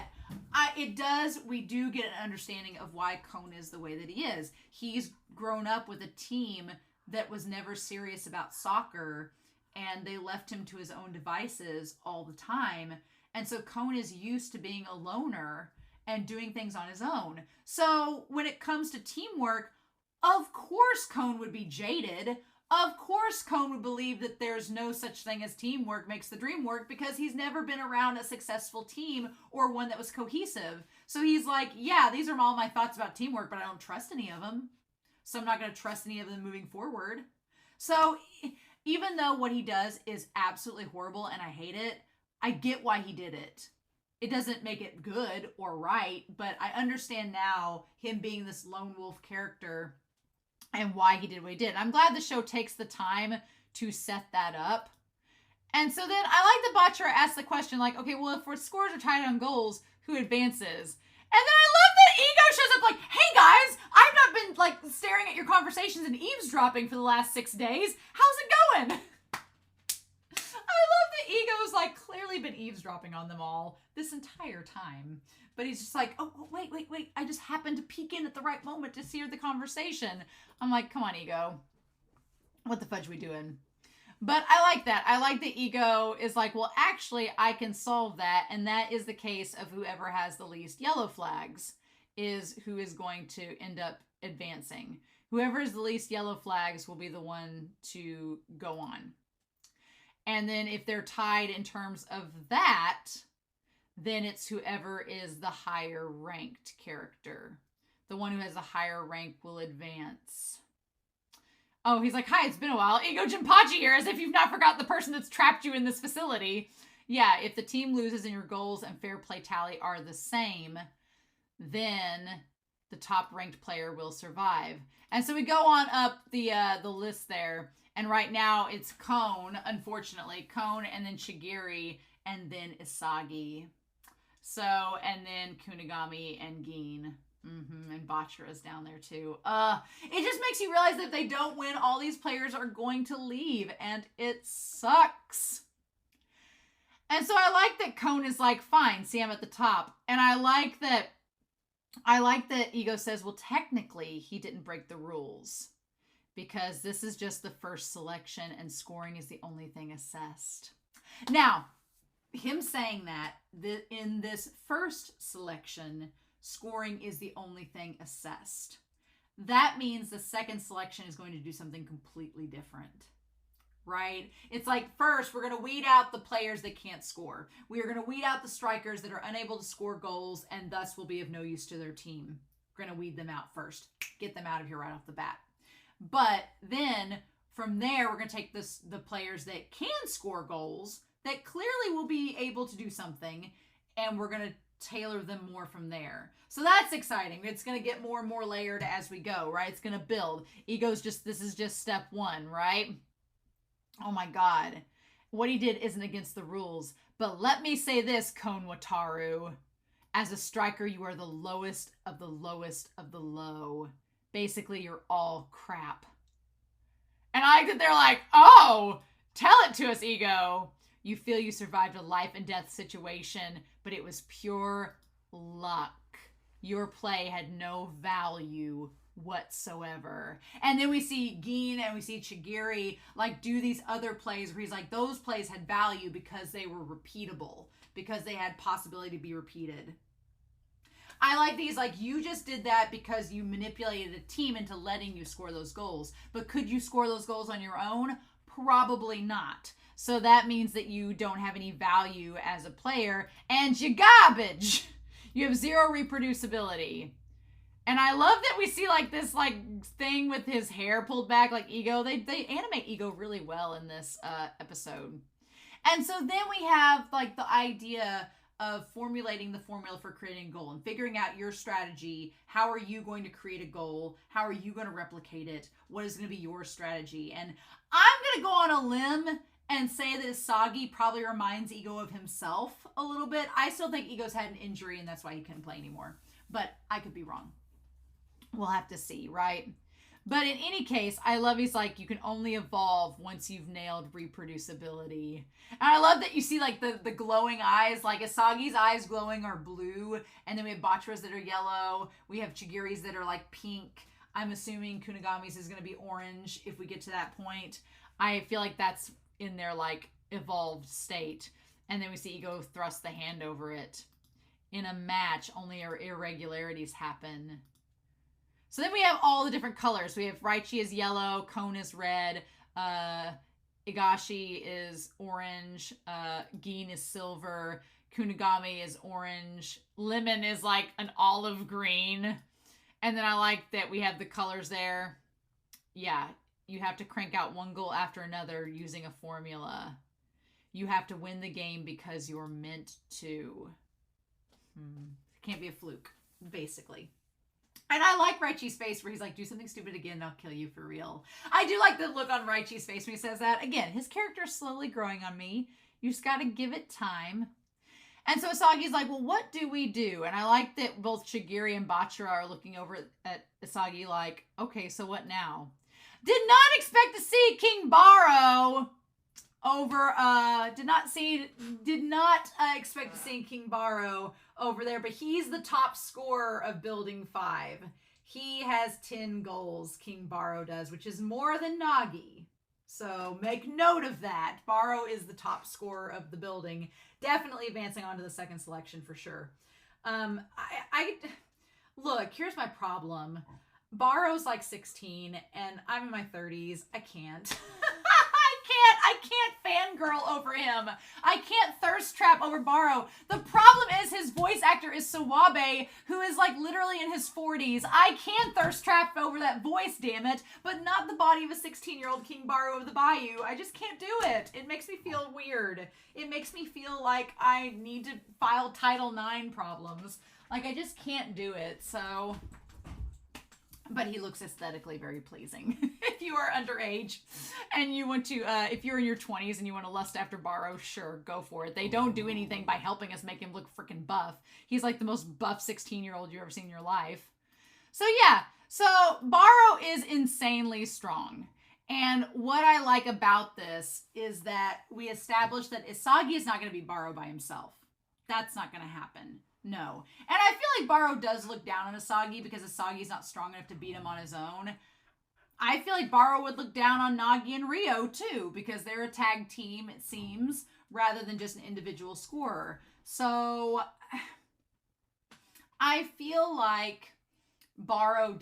it does. We do get an understanding of why Kone is the way that he is. He's grown up with a team that was never serious about soccer, and they left him to his own devices all the time. And so Cone is used to being a loner and doing things on his own. So when it comes to teamwork, of course Cone would be jaded. Of course Cone would believe that there's no such thing as teamwork makes the dream work because he's never been around a successful team or one that was cohesive. So he's like, yeah, these are all my thoughts about teamwork, but I don't trust any of them. So I'm not going to trust any of them moving forward. So even though what he does is absolutely horrible and I hate it, I get why he did it. It doesn't make it good or right, but I understand now him being this lone wolf character and why he did what he did. I'm glad the show takes the time to set that up. And so then I like that Bachira asked the question like, okay, well, if our scores are tied on goals, who advances? And then I love that Ego shows up like, hey guys, I've not been like staring at your conversations and eavesdropping for the last 6 days. How's it going? I love that Ego's like clearly been eavesdropping on them all this entire time. But he's just like, oh, wait. I just happened to peek in at the right moment to hear the conversation. I'm like, come on, Ego. What the fudge we doing? But I like that. I like that Ego is like, well, actually, I can solve that. And that is the case of whoever has the least yellow flags is who is going to end up advancing. Whoever has the least yellow flags will be the one to go on. And then if they're tied in terms of that, then it's whoever is the higher ranked character. The one who has a higher rank will advance. Oh, he's like, hi, it's been a while. Ego Jinpachi here, as if you've not forgot the person that's trapped you in this facility. Yeah, if the team loses and your goals and fair play tally are the same, then the top ranked player will survive. And so we go on up the list there. And right now it's Cone, unfortunately. Cone and then Shigiri and then Isagi. So, and then Kunigami and Gin. And Bachira's down there too. It just makes you realize that if they don't win, all these players are going to leave, and it sucks. And so I like that Cone is like, fine, see, I'm at the top. And I like that Ego says, well, technically he didn't break the rules because this is just the first selection and scoring is the only thing assessed. Now, him saying that in this first selection, scoring is the only thing assessed. That means the second selection is going to do something completely different, right? It's like, first, we're going to weed out the players that can't score. We are going to weed out the strikers that are unable to score goals and thus will be of no use to their team. We're going to weed them out first. Get them out of here right off the bat. But then from there, we're going to take the players that can score goals that clearly will be able to do something, and we're going to tailor them more from there. So that's exciting. It's going to get more and more layered as we go, right? It's going to build. This is just step one, right? Oh my God. What he did isn't against the rules. But let me say this, Kon Wataru. As a striker, you are the lowest of the lowest of the low. Basically, you're all crap. And I like that they're like, oh, tell it to us, Ego. You feel you survived a life and death situation, but it was pure luck. Your play had no value whatsoever. And then we see Gin and we see Chigiri like do these other plays where he's like, those plays had value because they were repeatable, because they had possibility to be repeated. I like these, like, you just did that because you manipulated a team into letting you score those goals. But could you score those goals on your own? Probably not. So that means that you don't have any value as a player, and you garbage. You have zero reproducibility. And I love that we see like this like thing with his hair pulled back like Ego. They animate Ego really well in this episode. And so then we have like the idea of formulating the formula for creating a goal and figuring out your strategy. How are you going to create a goal? How are you going to replicate it? What is going to be your strategy? And I'm going to go on a limb and say that Isagi probably reminds Ego of himself a little bit. I still think Ego's had an injury and that's why he couldn't play anymore. But I could be wrong. We'll have to see, right? But in any case, I love he's like, you can only evolve once you've nailed reproducibility. And I love that you see like the glowing eyes, like Isagi's eyes glowing are blue. And then we have Bachira's that are yellow. We have Chigiri's that are like pink. I'm assuming Kunigami's is going to be orange if we get to that point. I feel like that's in their like evolved state. And then we see Ego thrust the hand over it. In a match, only irregularities happen. So then we have all the different colors. We have Raichi is yellow, Kon is red, Higashi is orange, Gin is silver, Kunigami is orange, Lemon is like an olive green. And then I like that we have the colors there. Yeah, you have to crank out one goal after another using a formula. You have to win the game because you're meant to. Can't be a fluke, basically. And I like Raichi's face where he's like, do something stupid again and I'll kill you for real. I do like the look on Raichi's face when he says that. Again, his character is slowly growing on me. You just got to give it time. And so Isagi's like, well, what do we do? And I like that both Chigiri and Bachira are looking over at Isagi like, okay, so what now? Did not expect to see King Baro over, did not expect to see King Baro over there, but he's the top scorer of Building 5. He has 10 goals, King Baro does, which is more than Nagi. So make note of that. Baro is the top scorer of the building. Definitely advancing on to the second selection for sure. Look, here's my problem. Baro's like 16 and I'm in my 30s. I can't. I can't fangirl over him. I can't thirst trap over Baro. The problem is his voice actor is Sawabe, who is like literally in his 40s. I can thirst trap over that voice, damn it, but not the body of a 16-year-old King Baro of the Bayou. I just can't do it. It makes me feel weird. It makes me feel like I need to file Title IX problems. Like, I just can't do it, so... But he looks aesthetically very pleasing. If you are underage and you want to, if you're in your 20s and you want to lust after Baro, sure, go for it. They don't do anything by helping us make him look freaking buff. He's like the most buff 16-year-old you've ever seen in your life. So yeah, so Baro is insanely strong. And what I like about this is that we established that Isagi is not going to be Baro by himself. That's not going to happen. No. And I feel like Baro does look down on Isagi because Isagi's not strong enough to beat him on his own. I feel like Baro would look down on Nagi and Reo too because they're a tag team, it seems. rather than just an individual scorer. So I feel like Baro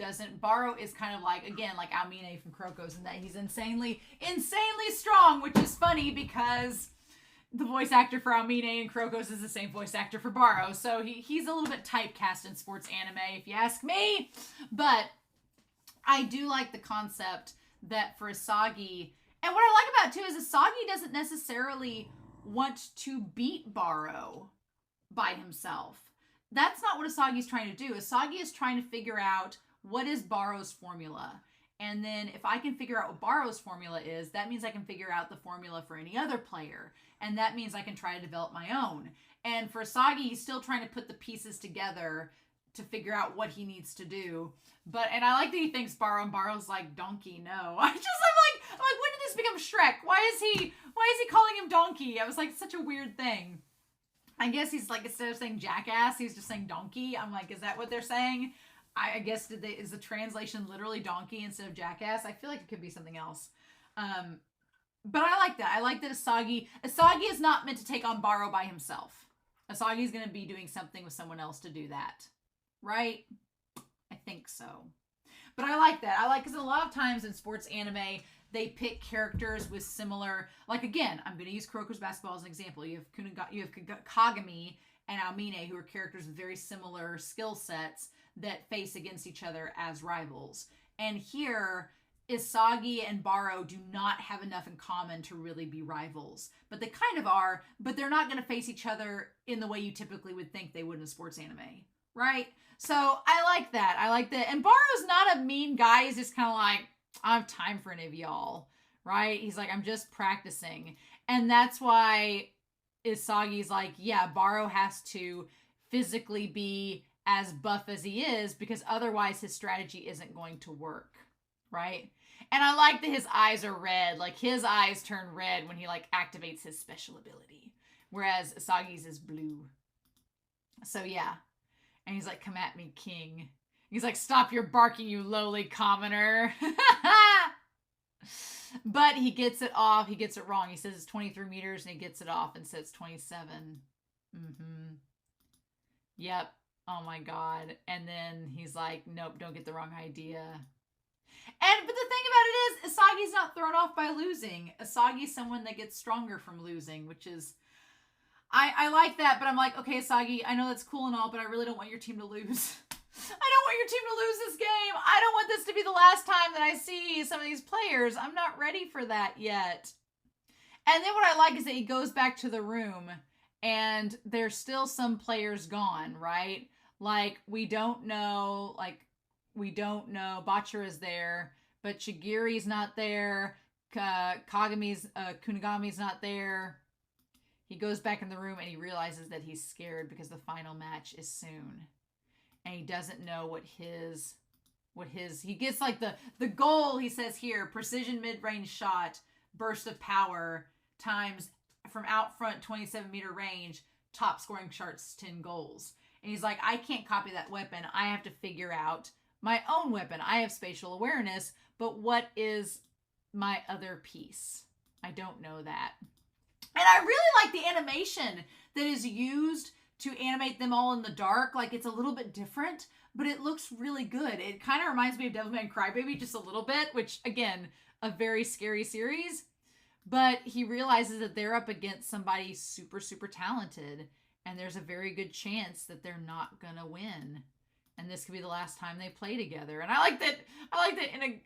is kind of like, again, like Almine from Crocos, in that he's insanely strong, which is funny because the voice actor for Almine and Crocos is the same voice actor for Baro. So he's a little bit typecast in sports anime, if you ask me. But I do like the concept that for Isagi, and what I like about it too is Isagi doesn't necessarily want to beat Baro by himself. That's not what Isagi's trying to do. Isagi is trying to figure out what is Baro's formula. And then if I can figure out what Baro's formula is, that means I can figure out the formula for any other player. And that means I can try to develop my own. And for Isagi, he's still trying to put the pieces together to figure out what he needs to do. And I like that he thinks Baro, and Baro's like, donkey, no. I'm like, when did this become Shrek? Why is he calling him donkey? I was like, such a weird thing. I guess he's like, instead of saying jackass, he's just saying donkey. I'm like, is that what they're saying? I guess is the translation literally donkey instead of jackass? I feel like it could be something else. But I like that. I like that Isagi is not meant to take on Baro by himself. Isagi's going to be doing something with someone else to do that. Right? I think so. But I like that. Because a lot of times in sports anime, they pick characters with similar, like, again, I'm going to use Kuroko's basketball as an example. You have Kagami and Almine, who are characters with very similar skill sets that face against each other as rivals. And here, Isagi and Baro do not have enough in common to really be rivals. But they kind of are, but they're not going to face each other in the way you typically would think they would in a sports anime. Right? So I like that. And Baro's not a mean guy. He's just kind of like, I don't have time for any of y'all. Right? He's like, I'm just practicing. And that's why Isagi's like, yeah, Baro has to physically be as buff as he is, because otherwise his strategy isn't going to work. Right? And I like that his eyes are red. Like, his eyes turn red when he, like, activates his special ability. Whereas Isagi's is blue. So, yeah. And he's like, come at me, king. He's like, stop your barking, you lowly commoner. But he gets it off. He gets it wrong. He says it's 23 meters, and he gets it off and says 27. Mm-hmm. Yep. Oh, my God. And then he's like, nope, don't get the wrong idea. But the thing about it is, Isagi's not thrown off by losing. Isagi's someone that gets stronger from losing, which is, I like that, but I'm like, okay, Isagi, I know that's cool and all, but I really don't want your team to lose. I don't want your team to lose this game. I don't want this to be the last time that I see some of these players. I'm not ready for that yet. And then what I like is that he goes back to the room, and there's still some players gone, right? Like, we don't know, Bachira's there, but Shigiri's not there, Kunigami's not there. He goes back in the room and he realizes that he's scared because the final match is soon. And he doesn't know he gets like the goal, he says here, precision mid-range shot, burst of power, times from out front 27-meter range, top scoring charts 10 goals. And he's like, I can't copy that weapon. I have to figure out my own weapon. I have spatial awareness, but what is my other piece? I don't know that. And I really like the animation that is used to animate them all in the dark. Like, it's a little bit different, but it looks really good. It kind of reminds me of Devilman Crybaby just a little bit, which, again, a very scary series. But he realizes that they're up against somebody super, super talented, and there's a very good chance that they're not going to win. And this could be the last time they play together. And I like that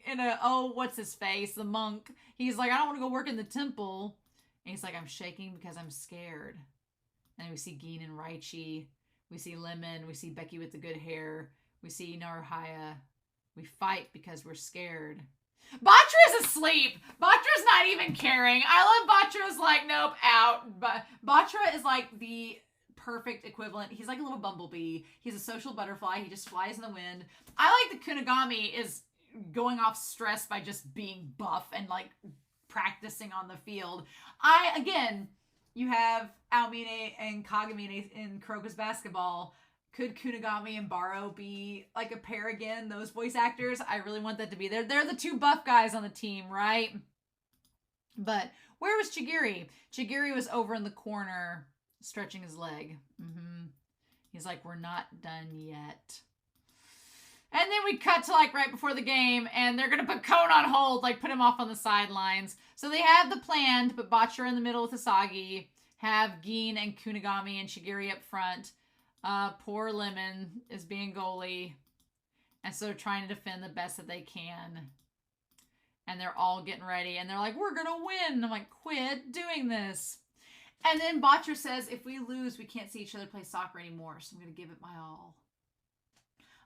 in a what's his face? The monk. He's like, I don't want to go work in the temple. And he's like, I'm shaking because I'm scared. And we see Gin and Raichi. We see Lemon. We see Becky with the good hair. We see Naruhaya. We fight because we're scared. Bachira's asleep. Bachira's not even caring. I love Bachira's like, nope, out. But Bachira is like the perfect equivalent. He's like a little bumblebee. He's a social butterfly. He just flies in the wind. I like the Kunigami is going off stress by just being buff and like practicing on the field. You have Almine and Kagami in Kuroko's basketball. Could Kunigami and Baro be like a pair again? Those voice actors, I really want that to be there. They're the two buff guys on the team, right? But Where was Chigiri? Chigiri was over in the corner stretching his leg. He's like, we're not done yet. And then we cut to like right before the game, and they're going to put Kon on hold, like put him off on the sidelines. So they have the plan to put Bachira in the middle with Isagi, have Gin and Kunigami and Chigiri up front. Poor Lemon is being goalie. And so they're trying to defend the best that they can. And they're all getting ready. And they're like, we're going to win. I'm like, quit doing this. And then Bachira says, if we lose, we can't see each other play soccer anymore. So I'm going to give it my all.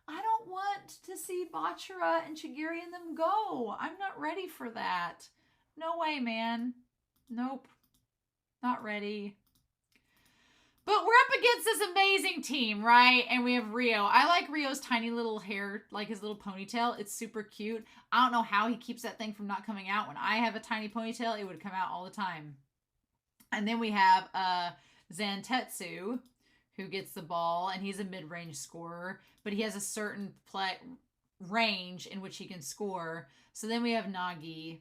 I don't want to see Bachira and Chigiri and them go. I'm not ready for that. No way, man. Nope. Not ready. But we're up against this amazing team, right? And we have Reo. I like Rio's tiny little hair, like his little ponytail. It's super cute. I don't know how he keeps that thing from not coming out. When I have a tiny ponytail, it would come out all the time. And then we have Zantetsu, who gets the ball, and he's a mid-range scorer, but he has a certain range in which he can score. So then we have Nagi.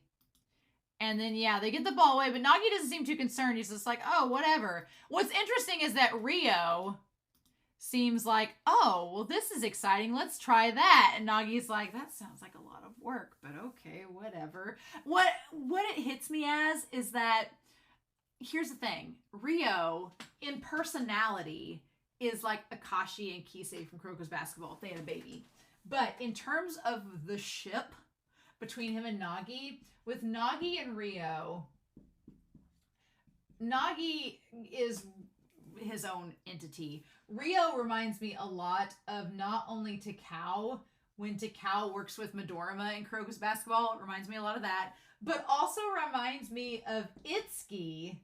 And then, yeah, they get the ball away, but Nagi doesn't seem too concerned. He's just like, oh, whatever. What's interesting is that Reo seems like, oh, well, this is exciting. Let's try that. And Nagi's like, that sounds like a lot of work, but okay, whatever. What it hits me as is that, here's the thing. Reo, in personality, is like Akashi and Kisei from Kuroko's Basketball if they had a baby. But in terms of the ship between him and Nagi, with Nagi and Reo, Nagi is his own entity. Reo reminds me a lot of not only Takao, when Takao works with Midorima in Kuroko's Basketball, it reminds me a lot of that, but also reminds me of Itsuki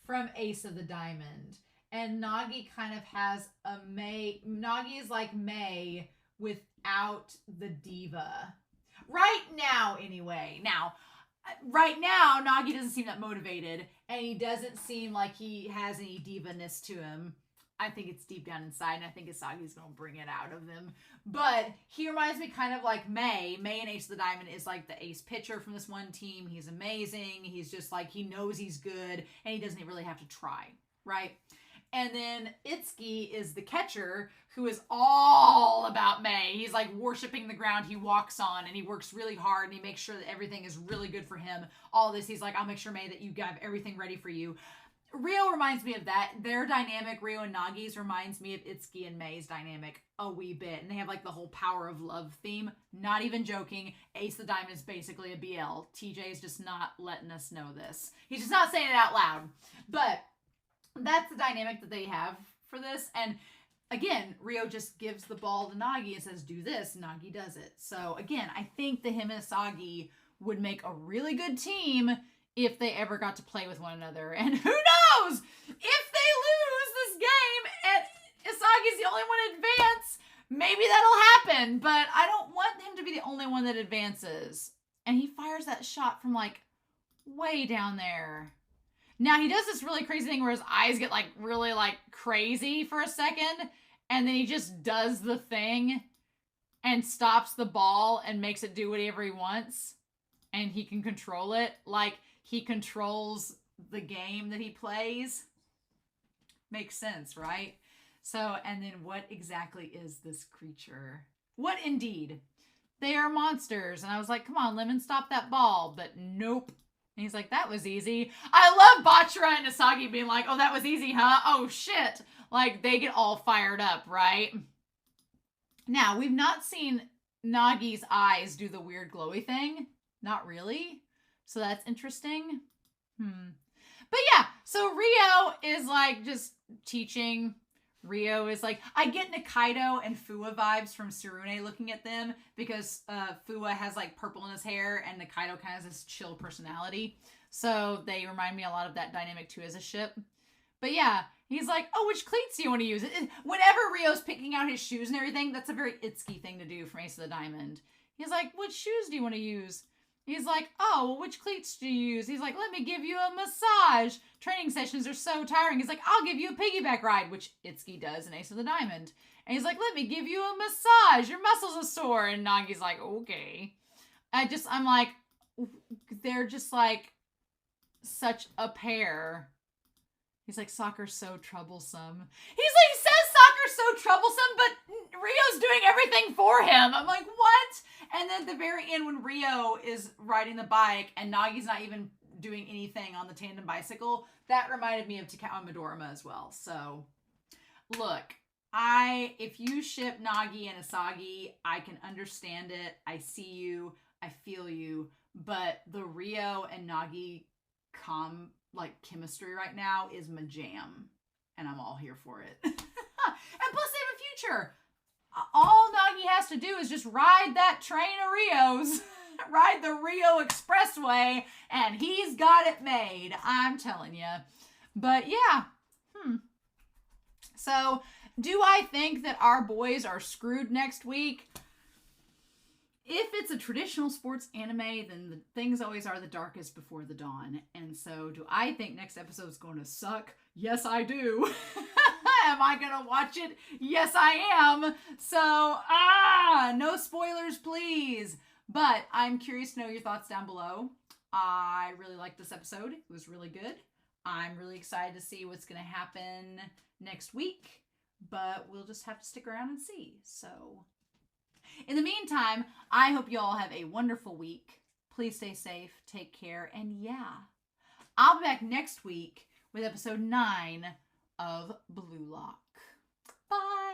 from Ace of the Diamond. And Nagi kind of has a Mei. Nagi is like Mei without the diva. Right now, anyway. Right now, Nagi doesn't seem that motivated. And he doesn't seem like he has any diva-ness to him. I think it's deep down inside. And I think Isagi's going to bring it out of him. But he reminds me kind of like Mei. Mei in Ace of the Diamond is like the ace pitcher from this one team. He's amazing. He's just like, he knows he's good. And he doesn't really have to try. Right? And then Itsuki is the catcher who is all about Mei. He's like worshiping the ground he walks on, and he works really hard, and he makes sure that everything is really good for him. All this, he's like, I'll make sure, Mei, that you have everything ready for you. Reo reminds me of that. Their dynamic, Reo and Nagi's, reminds me of Itsuki and Mei's dynamic a wee bit. And they have like the whole power of love theme. Not even joking. Ace of the Diamond is basically a BL. TJ is just not letting us know this. He's just not saying it out loud. But that's the dynamic that they have for this. And again, Reo just gives the ball to Nagi and says, do this. Nagi does it. So again, I think that him and Isagi would make a really good team if they ever got to play with one another. And who knows? If they lose this game and Isagi's the only one to advance, maybe that'll happen. But I don't want him to be the only one that advances. And he fires that shot from like way down there. Now, he does this really crazy thing where his eyes get, like, really, like, crazy for a second. And then he just does the thing and stops the ball and makes it do whatever he wants. And he can control it. Like, he controls the game that he plays. Makes sense, right? So, and then what exactly is this creature? What indeed? They are monsters. And I was like, come on, Lemon, stop that ball. But nope. And he's like, that was easy. I love Bachira and Isagi being like, oh, that was easy, huh? Oh, shit. Like, they get all fired up, right? Now, we've not seen Nagi's eyes do the weird glowy thing. Not really. So that's interesting. But yeah, so Reo is like just teaching. Reo is like, I get Nikaido and Fua vibes from Tsurune looking at them because Fua has like purple in his hair and Nikaido kind of has this chill personality. So they remind me a lot of that dynamic too as a ship. But yeah, he's like, oh, which cleats do you want to use? Whenever Rio's picking out his shoes and everything, that's a very Itsuki thing to do from Ace of the Diamond. He's like, which shoes do you want to use? He's like, oh, well, which cleats do you use? He's like, let me give you a massage. Training sessions are so tiring. He's like, I'll give you a piggyback ride, which Itsuki does in Ace of the Diamond. And he's like, let me give you a massage. Your muscles are sore. And Nagi's like, okay. I'm like, they're just like such a pair. He's like, soccer's so troublesome. He says soccer's so troublesome, but Rio's doing everything for him. I'm like, what? And then at the very end, when Rio is riding the bike and Nagi's not even doing anything on the tandem bicycle, that reminded me of Takao Midorima as well. So, look, if you ship Nagi and Isagi, I can understand it. I see you. I feel you. But the Reo and Nagi chemistry right now is my jam, and I'm all here for it. And plus they have a future. All Nagi has to do is just ride that train of Rio's, ride the Rio Expressway, and he's got it made. I'm telling you. But yeah. So do I think that our boys are screwed next week? If it's a traditional sports anime, then the things always are the darkest before the dawn. And so, do I think next episode is going to suck? Yes, I do. Am I going to watch it? Yes, I am. So, no spoilers, please. But I'm curious to know your thoughts down below. I really liked this episode. It was really good. I'm really excited to see what's going to happen next week. But we'll just have to stick around and see. So, in the meantime, I hope you all have a wonderful week. Please stay safe, take care, and yeah, I'll be back next week with episode 9 of Blue Lock. Bye!